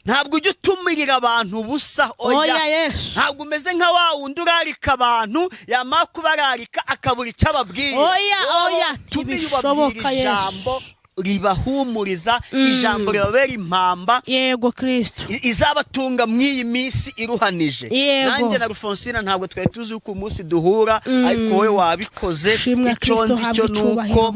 ntabwo ujya utumirira abantu busa. oya ntabwo umeze nka wa wundi urarika abantu yamara kubararika akabura icyo ababwira. oya ntibishoboka ijambo ribahumuriza, ijambo ribabera impamba, yego Kristo, izabatunga mw'iyi minsi iruhanije. Nanjye na Rufonsina ntabwo twari tuzi uko umunsi duhura, ariko wowe wabikoze. Icyo nzi cyo nuko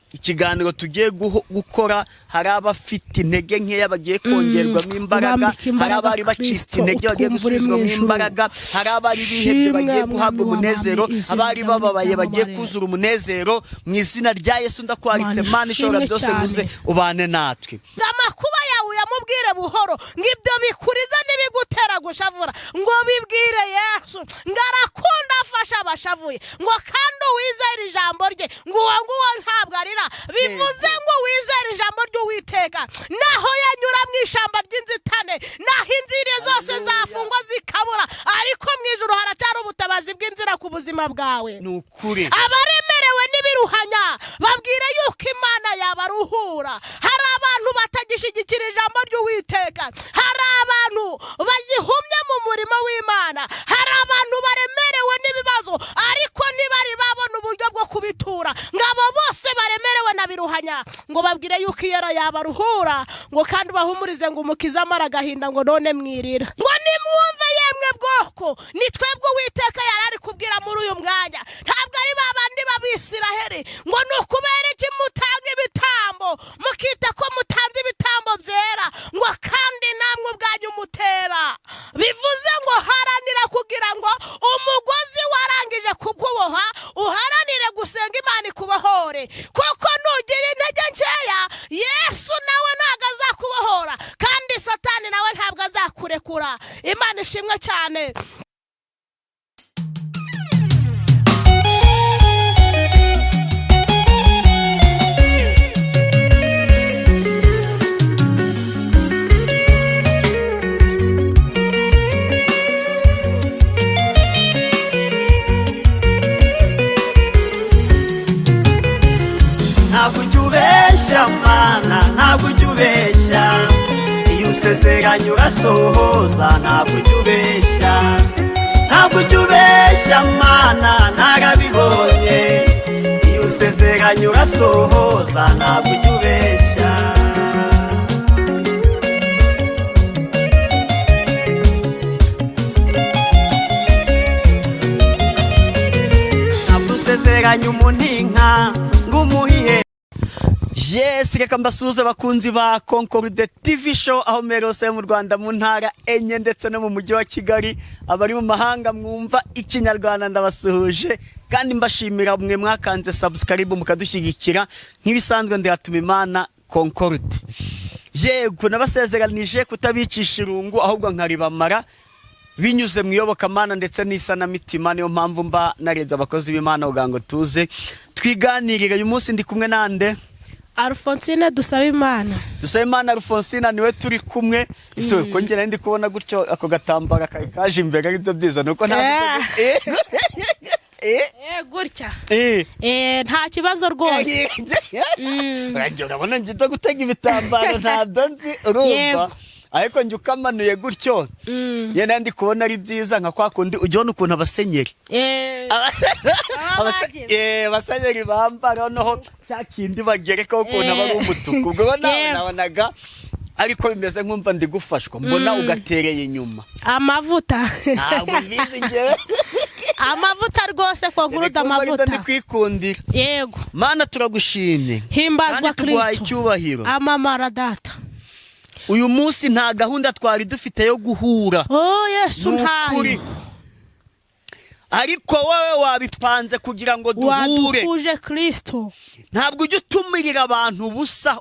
ikiganiro tugiye gukora hari abafite intege nkeya bagiye kongerwamo imbaraga, hari abari bacitse intege bagiye gusubizwamo imbaraga, hari abari bihebye bagiye guhabwa umunezero, abari bababaye bagiye kuzura umunezero. Mu izina rya Yesu ndakwaritse Mana ishobora byose nguze ubane natwe. Amakuba yawe yamubwire buhoro, ngibyo bikuriza n'ibigutera gushavura, ngo bibwire Yesu ngarakunda afasha abashavuye, ngo kandi wizere ijambo rye, ngo nguwo ntabwo arira. Bivuze ngo wizere ijambo ry'Uwiteka, naho yanyura mu ishamba ry'inzitane, naho inzira zose zafungwa zikabura, ariko mu ijuru haracyari ubutabazi bw'inzira ku buzima bwawe. Nukuri abaremerewe n'ibiruhanya babwire yuko Imana yabaruhura. Hari abantu batagishigikira ijambo ry'Uwiteka, hari abantu bagihumye mu murimo w'Imana, hari abantu baremerewe n'ibibazo ariko ntibari babona uburyo bwo kubitura. Ngabo bose baremerewe na biruhanya, ngo babwire yuko Iyera yabaruhura, ngo kandi bahumurize ngo umukiza amara agahinda, ngo none mwirira. Ngo nimwumve yemwe bwoko, ni twebwe Uwiteka yari ari kubwira muri uyu mwanya, ntabwo ari babandi b'Abisiraheli. Ngo nukubera iki mutanga ibitambo mukita ko mutanze ibitambo byera, ngo kandi namwe ubwanyu mutera. Bivuze ngo haranira kugira ngo umugozi warangije kukuboha uharanire gusenga Imana ikubohore, kuko nugira intege nkeya Yesu nawe ntabwo azakubohora, kandi Satani nawe ntabwo azakurekura. Imana ishimwe cyane. ntabwo ujya ubeshya Mana, ntabwo ujya ubeshya, iyo usezeranye urasohoza. Ntabwo ujya ubeshya, ntabwo ujya ubeshya Mana, narabibonye, iyo usezeranye urasohoza. Ntabwo ujya ubeshya. Ntabwo usezeranye umuntu inka ngo umuhihe. Yes, reka mbasuhuze bakunzi ba Concorde TV show, aho merose mu Rwanda mu ntara enye ndetse no mu mujyi wa Kigali. Abari mu mahanga mwumva ikinyarwanda ndabasuhuje, kandi mbashimira mwe mwakanze subscribe mukadushyigikira nk'ibisanzwe. Ndihatuma Imana Concorde. Yego nabasezeranije kutabicisha irungu, ahubwo nkaribamara binyuze mu iyobokamana ndetse n'isanamitima. Niyo mpamvu mba narebye abakozi b'Imana kugira ngo tuze twiganirire. Uyu munsi ndi kumwe nande? Alphonsine Dusabimana. Dusabimana Alphonsine niwe turi kumwe. Ise kongera ndi kubona gutyo ako gatambara kaje imbere, ari byo byiza nuko ntazi gutya nta kibazo rwose. Urajya urabona njye gutega ibitambaro ntabwo nzi urumva, ariko njye ukamanuye gutyo yenda ndi kubona ari byiza, nka kwa kundi ujyona ukuntu abasenyeri abasenyeri bambara noneho cya kindi bagerekaho ukuntu aba ari umutuku. Ubwo nabonaga ariko bimeze nkumva ndi gufashwa, mbona ugatereye inyuma amavuta. Ntabwo mbizi njyewe amavuta rwose ko guruda amavuta ndi kwikundira. Yego Mana turagushimye, himbazwa Kristo, icyubahiro amamara data. Uyu munsi nta gahunda twari dufite yo guhura. Yesu ntayo, ariko wowe wabipanze kugira ngo duhure. waduhuje Kristo. Ntabwo ujya utumirira abantu busa.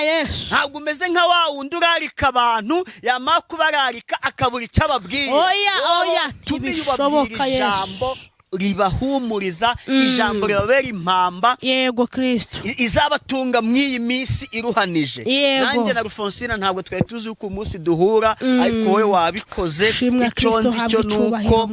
Yesu, ntabwo umeze nka wa wundi urarika abantu yamara kubararika akabura icyo ababwira. ntibishoboka Yesu, ribahumuriza, ijambo ribabera impamba, yego Kristo, izabatunga mw'iyi minsi iruhanije. Nanjye na Rufonsina ntabwo twari tuzi uko umunsi duhura, ariko wowe wabikoze. Icyo nzi cyo nuko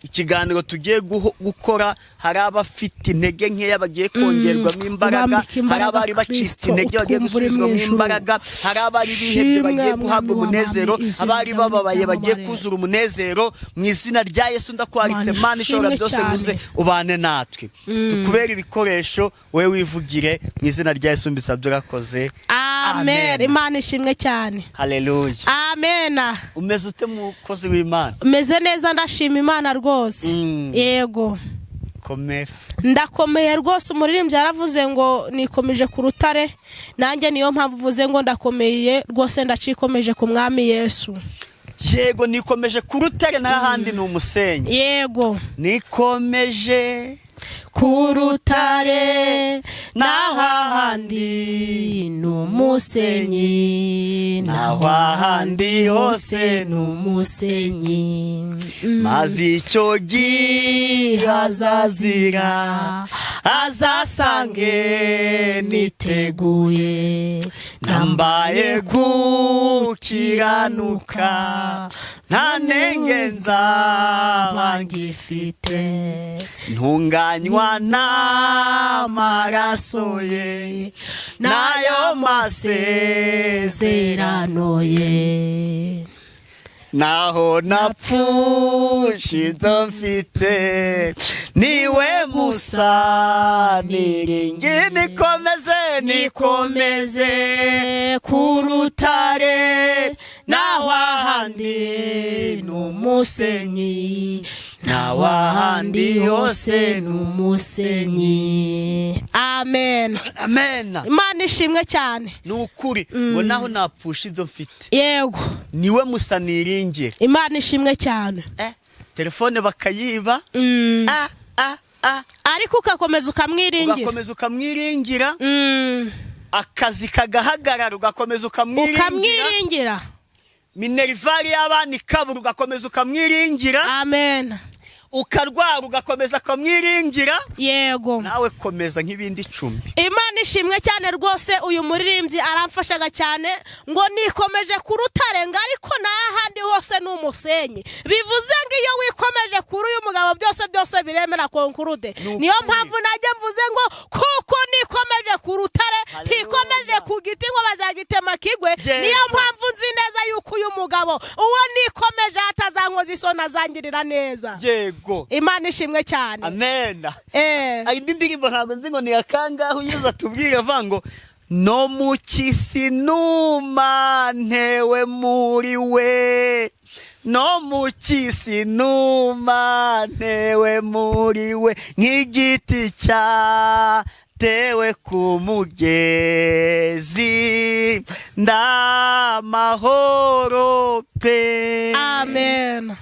ikiganiro tugiye gukora hari abafite intege nkeya bagiye kongerwamo imbaraga, hari abari bacitse intege bagiye gusubizwamo imbaraga, hari abari bihebye bagiye guhabwa umunezero, abari bababaye bagiye kuzura umunezero. Mu izina rya Yesu ndakwaritse Mana ishobora byose muze ubane natwe, tukubera ibikoresho wewe wivugire. Mu izina rya Yesu mbisabye urakoze. Amen. Imana ishimwe cyane. Haleluya. Amen. Umeze ute mukozi w'Imana? Meze neza ndashima Imana rwose. Yego. Komera. Ndakomeye rwose. Umuririmbyi yaravuze ngo nikomeje ku rutare, nanjye niyo mpamvu vuze ngo ndakomeye rwose, ndacikomeje ku Mwami Yesu. Yego, nikomeje ku rutare n'ahandi ni umusenyi. Yego. Nikomeje ku rutare n'ahandi ni umusenyi, n'ahandi hose ni umusenyi. Maze icyo gihe azazira azasange niteguye, nambaye gukiranuka, nta nenge nzaba ngifite, ntunganywa n'amaraso ye n'ayo masezerano ye. Naho napfushe ibyo mfite niwe musa niringi. Nikomeze ku rutare naho ahandi ni umusenyi, naho ahandi hose ni umusenyi. Amen. Amen. Imana ishimwe cyane. Ni ukuri ngo naho napfusha ibyo mfite yego niwe musa niringira. Imana ishimwe cyane. Telefone bakayiba, ariko ugakomeza ukamwiringira, akazi kagahagarara ugakomeza ukamwiringira, minervari y'abana ikabura ugakomeza ukamwiringira. Amen. Ukarwara ugakomeza ukamwiringira. Yego. Nawe komeza nk'ibindi 10. Imana ishimwe cyane rwose. Uyu muririmbyi aramfashaga cyane ngo nikomeje ku rutare ngo ariko n'ahandi hose ni umusenyi. Bivuze ngo iyo wikomeje kuri uyu mugabo byose biremera konkurude. Niyo mpamvu najye mvuze ngo kuko nikomeje ku rutare, ntikomeje ku giti ngo bazagitema kigwe. Niyo mpamvu nzi neza yuko uyu mugabo uwo nikomeje atazankoza isoni azangirira neza. Yego. Imana ishimwe cyane. Amen. Indi ndirimbo ntabwo nzi ngo ni akangaho yuza tubwire vango no mukisi numa ntewe muri we, no mukisi numa ntewe muri we, nk'igiti tewe ku mugezi ndamahoro pe. Amen.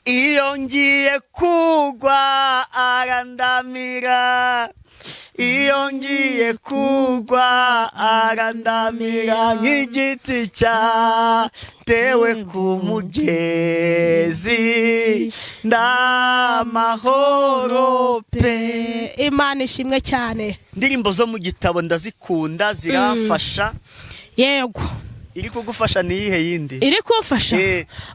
Iyo ngiye kugwa arandamira, iyo ngiye kugwa arandamira, nk'igiti tewe ku mugezi ndamahoro pe. Imana ishimwe cyane. Indirimbo zo mu gitabo ndazikunda, ziramfasha. Yego. Iri kugufasha ni iyihe yindi? Iri kufasha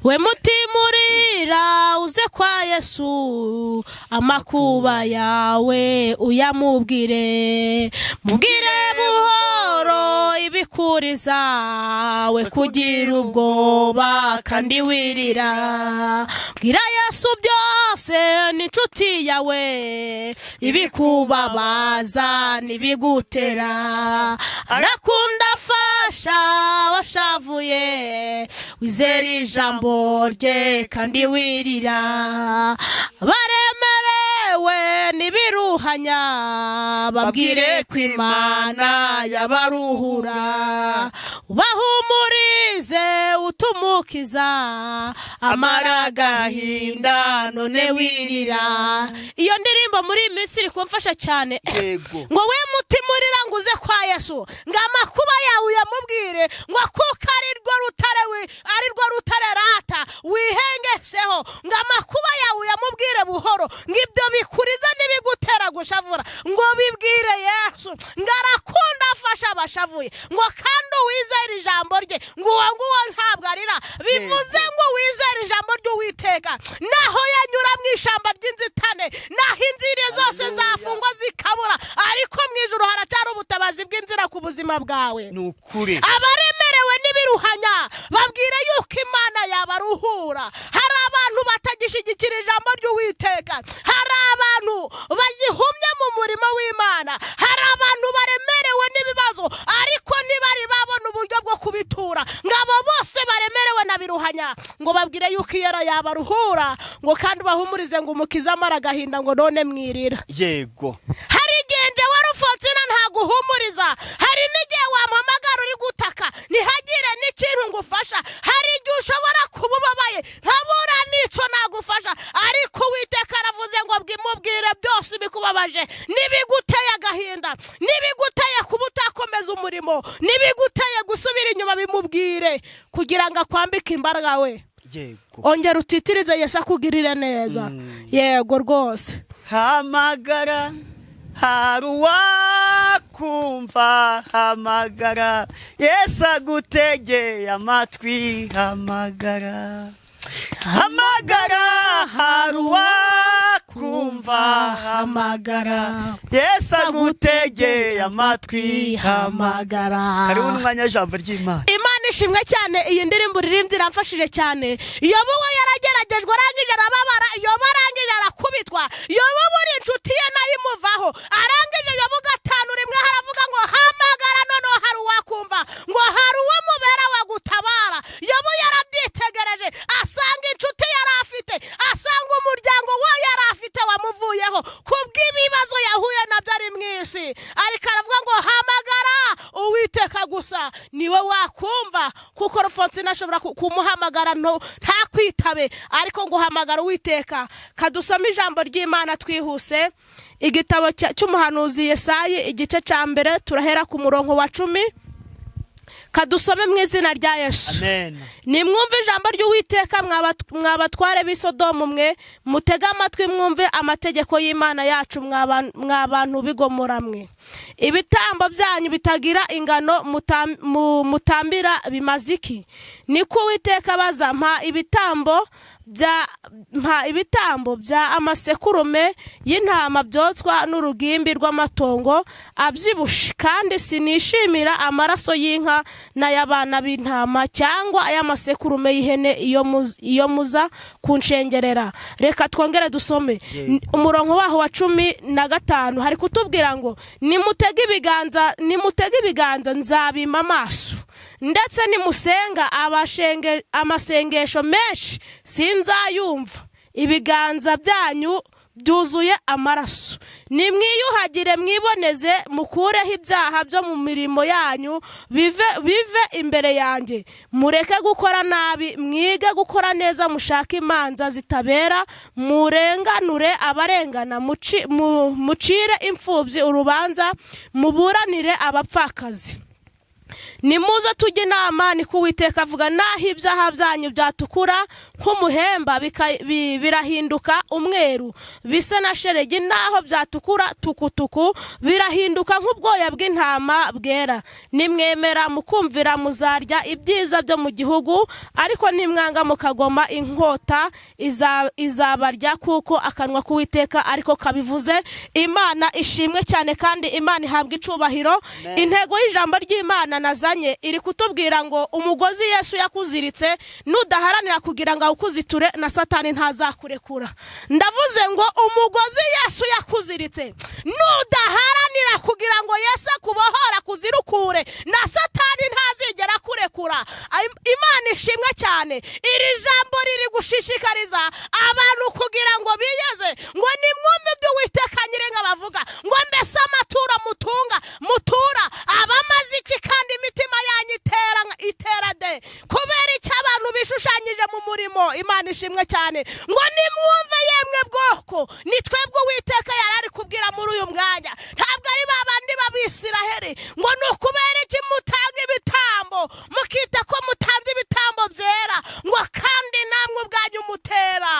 we mutimurira uze kwa Yesu, amakuba yawe uyamubwire, mubwire buhoro ibikuriza, we kugira ubwoba kandi wirira, bwira Yesu byose n'inshuti yawe, ibikubabaza nibigutera, arakunda afasha washavuye, wizere ijambo rye kandi wirira, baremerewe nibiruhanya, babwire ko Imana yabaruhura, ubahumurize utumukiza, amara agahinda none wirira. Iyo ndirimbo muri iyi minsi iri kumfasha cyane. Ngo we mutimurira ngo uze kwa Yesu, ngo amakuba yawe uyamubwire, ngo kuko ari rwo rutare rata wihengesheho, ngo amakuba yawe uyamubwire buhoro, ngo ibyo bikuriza n'ibigutera gushavura, ngo bibwire Yesu, ngo arakunda afasha abashavuye, ngo kandi uwizere ijambo rye, ngo uwo ntabwo arira. Bivuze ngo wizere ijambo ry'Uwiteka naho yanyura mu ishyamba ry'inzitane, naho inzira zose zafungwa zikabura, ariko mu ijuru haracyari ubutabazi bw'inzira ku buzima bwawe. ni ukuri. Abaremerewe n'ibiruhanya babwire yuko Imana yabaruhura. Hari abantu batagishigikira ijambo ry'Uwiteka, hari abantu bagihumye mu murimo w'Imana, hari abantu baremerewe n'ibibazo ariko ntibari babona uburyo bwo kubitura. Ngabo bose baremerewe na biruhanya ngo babwire yuko Iyera yabaruhura, ngo kandi bahumurize ngo umukiza amara agahinda ngo none mwirira. Yego. Hari igihe wari ufonsina ntaguhumuriza, hari n'igihe wampamagara uri gutaka ntihagire n'ikintu ngufasha, hari igihe ushobora kuba ubabaye nkabura n'icyo nagufasha, ariko Uwiteka aravuze ngo bwimubwire byose bikubabaje, nibiguteye agahinda, nibiguteye kuba utakomeza umurimo, nibiguteye gusubira inyuma, bimubwire kugira ngo akwambike imbaraga we. Yego. Ongera utitirize Yesu akugirire neza. Yego rwose. Hamagara, hari uwakumva, hamagara, Yesu agutegeye amatwi, hamagara. Hamagara, hari uwakumva, hamagara, Yesu agutegeye amatwi, hamagara. Hariho n'umwanya w'ijambo ry'Imana. Imana ishimwe cyane. Iyi ndirimbo uririmbye iramfashije cyane. Yobu we yarageragejwe, arangije arababara, Yobu arangije arakubitwa, Yobu buri inshuti ye nayo imuvaho, arangije Yobu gatanu rimwe haravuga ngo hamagara, noneho hari uwakumva, ngo hari uwo mubera wagutabara. Yobu yarabyitegereje, asanga inshuti yari afite, asanga umuryango we yari afite wamuvuyeho kubw'ibibazo yahuye nabyo ari mwinshi, ariko aravuga ngo hamagara Uwiteka gusa niwe wakumva, kuko Rufonsina ashobora kumuhamagara ntakwitabe, ariko ngo hamagara Uwiteka. Kadusome ijambo ry'Imana twihuse, igitabo cy'umuhanuzi Yesayi igice cya mbere, turahera ku murongo wa 10. Kadusome mu izina rya Yesu. Amen. Nimwumve ijambo ry'Uwiteka mwabatware b'Isodomu mwe, mutega amatwi mwumve amategeko y'Imana yacu mwabantu bigomora mwe. Ibitambo byanyu bitagira ingano mutambira bimaziki. Niko Uwiteka baza, mpa ibitambo bya amasekurume y'intama byotswa n'urugimbi rw'amatongo abyibushe, kandi sinishimira amaraso y'inka n'ay'abana b'intama cyangwa ay'amasekurume y'ihene iyo muza kunshengerera. Reka twongere dusome umurongo waho wa 15. Hari kutubwira ngo nimutega ibiganza nzabima amaso, ndetse nimusenga amasengesho menshi sinzayumva. Ibiganza byanyu byuzuye amaraso, nimwiyuhagire mwiboneze, mukureho ibyaha byo mu mirimo yanyu bive imbere yanjye. Mureke gukora nabi, mwige gukora neza, mushake imanza zitabera, murenganure abarengana, mucire imfubyi urubanza, muburanire abapfakazi. Nimuze tujye inama, niko Uwiteka avuga, naho ibyaha byanyu byatukura nk'umuhemba birahinduka umweru, bisa na sheregi, naho byatukura tukutuku birahinduka nk'ubwoya bw'intama bwera. Nimwemera mukumvira muzarya ibyiza byo mu gihugu, ariko nimwanga mukagoma inkota izabarya, kuko akanwa k'Uwiteka ariko kabivuze. Imana ishimwe cyane kandi Imana ihabwa icubahiro. Intego y'ijambo ry'Imana nazanye iri kutubwira ngo umugozi Yesu yakuziritse nudaharanira kugira ngo awukuziture, na Satani ntazakurekura. Ndavuze ngo umugozi Yesu yakuziritse nudaharanira kugira ngo Yesu akubohora kuzirukure, na Satani ntazigera kurekura. Imana ishimwe cyane. Iri jambo riri gushishikariza abantu kugira ngo biyeze, ngo nimwumve ibyo Uwiteka Nyirinka bavuga, ngo mbese amaturo mutura abamaze iki, kandi imitima yanyu itera de, kubera icyo abantu bishushanyije mu murimo. Imana ishimwe cyane. Ngo nimwumve yemwe bwoko, ni twebwe Uwiteka yari ari kubwira muri uyu mwanya, ntabwo ari babandi b'Abisiraheli. Ngo ni ukubera iki mutanga ibitambo, mukita ko mutanze ibitambo byera, ngo kandi namwe ubwanyu mutera.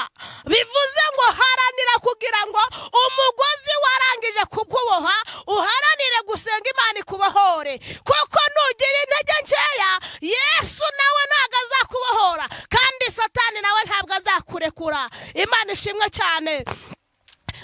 Bivuze ngo haranira kugira ngo umugozi warangije kukuboha uharanire gusenga Imana ikubohore, kuko nugira intege nkeya Yesu nawe ntabwo azakubohora, kandi Satani nawe ntabwo azakurekura. Imana ishimwe cyane.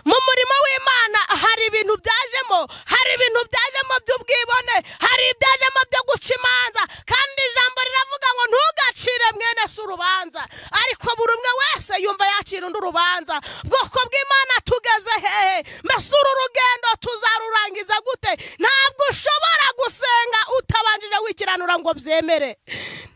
Mu murimo w'Imana hari ibintu byajemo, hari ibintu byajemo by'ubwibone, hari ibyajemo byo guca imanza, kandi ijambo riravuga ngo ntugacire mwene se urubanza, ariko buri umwe wese yumva yacira undi urubanza. Bwoko bw'Imana tugeze hehe? Mbese uru rugendo tuzarurangiza gute? Ntabwo ushobora gusenga utabanjije wikiranura ngo byemere.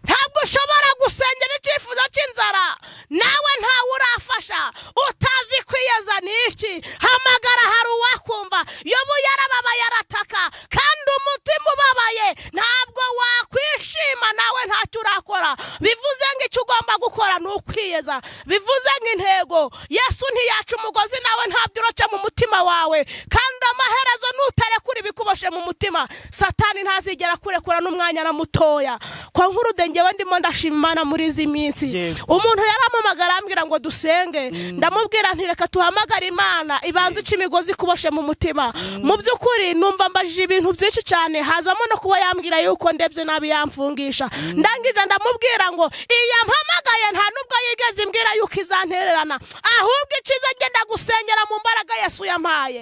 Ntabwo ushobora gusengera icyifuzo cy'inzara nawe ntawe urafasha utazi kwiyeza n'iki. Hamagara, hari uwakumva. Yobu yarababaye arataka, kandi umutima ubabaye ntabwo wakwishima, nawe ntacyo urakora. Bivuze ngo icyo ugomba gukora ni ukwiyeza. Bivuze ngo intego Yesu ntiyaca umugozi nawe ntabyo uroca mu mutima wawe, kandi amaherezo nutarekura ibikuboshe mu mutima, Satani ntazigera kurekura n'umwanya na mutoya. Kwa nkurude ngewe ndimo ndashima Imana muri izi minsi. Umuntu yaramamagara ambwira ngo dusenge, ndamubwira nti reka tuhamagare Imana ibanze ica imigozi kuboshe mu mutima. Mu by'ukuri numva mbajije ibintu byinshi cyane, hazamo no kuba yambwira yuko ndebye nabi yamfungisha. Ndangije ndamubwira ngo iya mpamagaye nta nubwo yigeze imbwira yuko izantererana, ahubwo iciza genda gusengera mu mbaraga Yesu yampaye.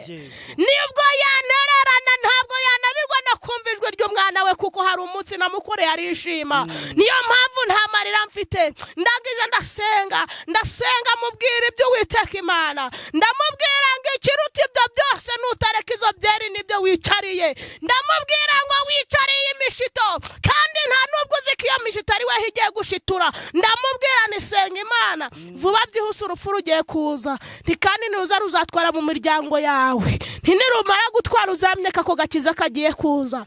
Nibwo yantererana ntabwo yananirwa no kumva ijwi ry'umwana we, kuko hari umunsi namukoreye arishima. Niyo mpamvu nta marira mfite. Ndangije ndasenga mubwira ibyo Uwiteka Imana, ndamubwira ngo ikiruta ibyo byose nutareka izo byeri nibyo wicariye. Ndamubwira ngo wicariye imishito, kandi nta nubwo uzi ko iyo mishito ari we igiye gushitura. Ndamubwira nisenga Imana, vuba byihuse urupfu rugiye kuza, kandi niruza ruzatwara mu miryango yawe, ntirumara gutwara uzamenyeka ko gakiza kagiye kuza.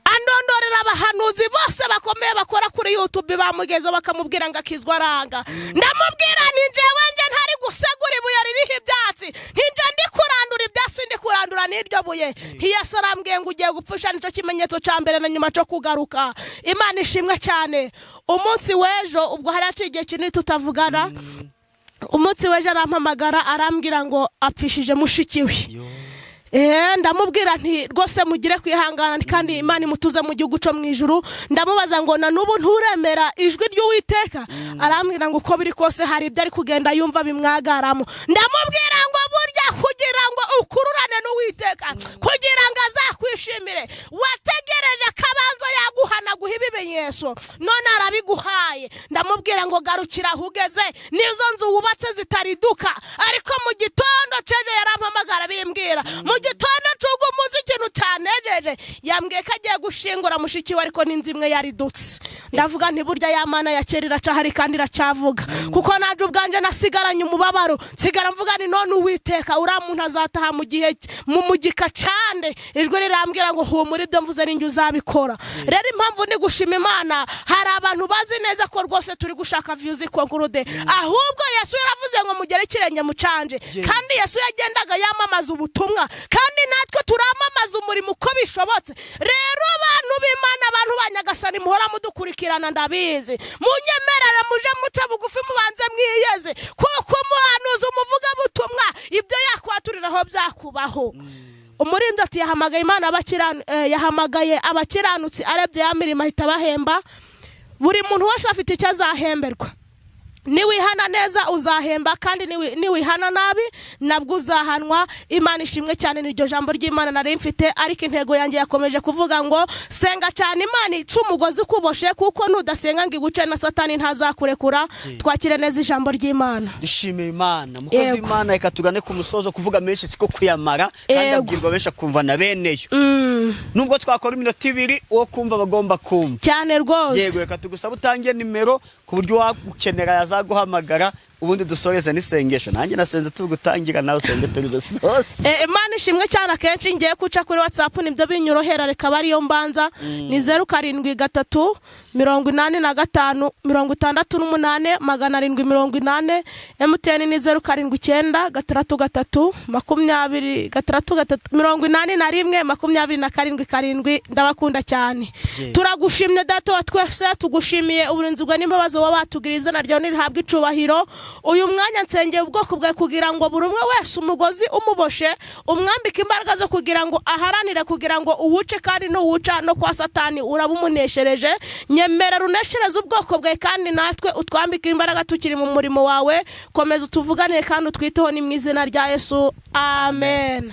Andondorera abahanuzi bose bakomeye bakora kuri YouTube bamugeze bakamubwira ngo akizwa aranga. Ndamubwira ni jewe nje ntari gusegura ibuye ririho ibyatsi, nje ndi kurandura ibyatsi, ndi kurandura n'iryo buye. Ntiyasarambwiye ngo ugiye gupfusha, nicyo kimenyetso cya mbere na nyuma cyo kugaruka. Imana ishimwe cyane. Umunsi w'ejo ubwo hari igihe kinini tutavugana, umunsi w'ejo arampamagara arambwira ngo apfishije mushiki we. Ndamubwira nti rwose mugire kwihangana, kandi Imana imutuze mu gihugu cyo mu ijuru. Ndamubaza ngo na nubu nturemera ijwi ry'Uwiteka? Arambwira ngo uko biri kose hari ibyo ari kugenda yumva bimwagaramo. Ndamubwira ngo burya kugira ngo ukururane n'Uwiteka, kugira ngo azakwishimire, wategereje kabanza yaguhana guha ibimenyetso, none arabiguhaye. Ndamubwira ngo garukira aho ugeze, nizo nzu wubatse zitariduka. Ariko mu gitondo ceje yarampamagara bimbwira, mu gitondo cugo muzi ikintu cyanejeje, yambwiye ko agiye gushingura mushiki we, ariko n'inzu imwe yaridutse. Ndavuga nti burya ya Mana ya kera iracahari kandi iracyavuga, kuko naje ubwanje nasigaranye umubabaro, nsigara mvuga ni none Uwiteka uriya muntu azataha mu gihe mu gika cyane. Ijwi rirambwira ngo humura, ibyo mvuze ninjye uzabikora. Rero impamvu ni gushima Imana, hari abantu bazi neza ko rwose turi gushaka views konkurude, ahubwo Yesu yaravuze ngo mugere ikirenge mu canje, kandi Yesu yagendaga yamamaza ubutumwa, kandi natwe turamamaza umurimo uko bishobotse. Rero abantu b'Imana, abantu banyagasani muhora mudukurikirana, ndabizi, munyemerere muje muce bugufi mubanze mwiyeze, kuko umuhanuzi umuvuga butumwa ibyo yakwaturiraho byakubaho. Umurinzi ati yahamagaye abakiranutsi, arebye ya mirimo ahita bahemba. Buri muntu wese afite icyo azahemberwa. Niwihana neza uzahemba, kandi niwihana nabi nabwo uzahanwa. Imana ishimwe cyane. Niryo jambo ry'Imana nari mfite, ariko intego yanjye yakomeje kuvuga ngo senga cyane Imana ica umugozi kuboshe, kuko nudasenga ngo iguce na Satani ntazakurekura. Twakire neza ijambo ry'Imana. Dushime Imana. Mukozi Imana, reka tugane ku musozo. Kuvuga menshi siko kuyamara, kandi abwirwa benshi akumva na beneyo. Nubwo twakora iminota 2 uwo kumva bagomba kumva cyane rwose. Yego, reka tugusaba utangiye nimero ku buryo wagukenera yazaguhamagara, ubundi dusoreze n'isengesho. Nanjye nasenze tugutangira, nawe usenge turi gusose. Imana ishimwe cyane. Akenshi ngiye kuca kuri WhatsApp nibyo binyorohera, reka bariyo mbanza. Ni 0783 85 68 780. MTN ni 0793 33 20 21 ndabakunda cyane. Turagushimye data wa twese, tugushimiye uburinzi bwa n'imbabazi waba watugiriza, naryo ni ahabwe icubahiro. Uyu mwanya nsengeye ubwoko bwawe kugira ngo buri umwe wese umugozi umuboshe umwambike imbaraga zo kugira ngo aharanire kugira ngo uwuce kandi n'uwuca no kwa Satani urabumuneshereje. Nyemera runeshereza ubwoko bwawe kandi natwe utwambike imbaraga tukiri mu murimo wawe. Komeza utuvuganire kandi utwiteho ni mu izina rya Yesu. Amen.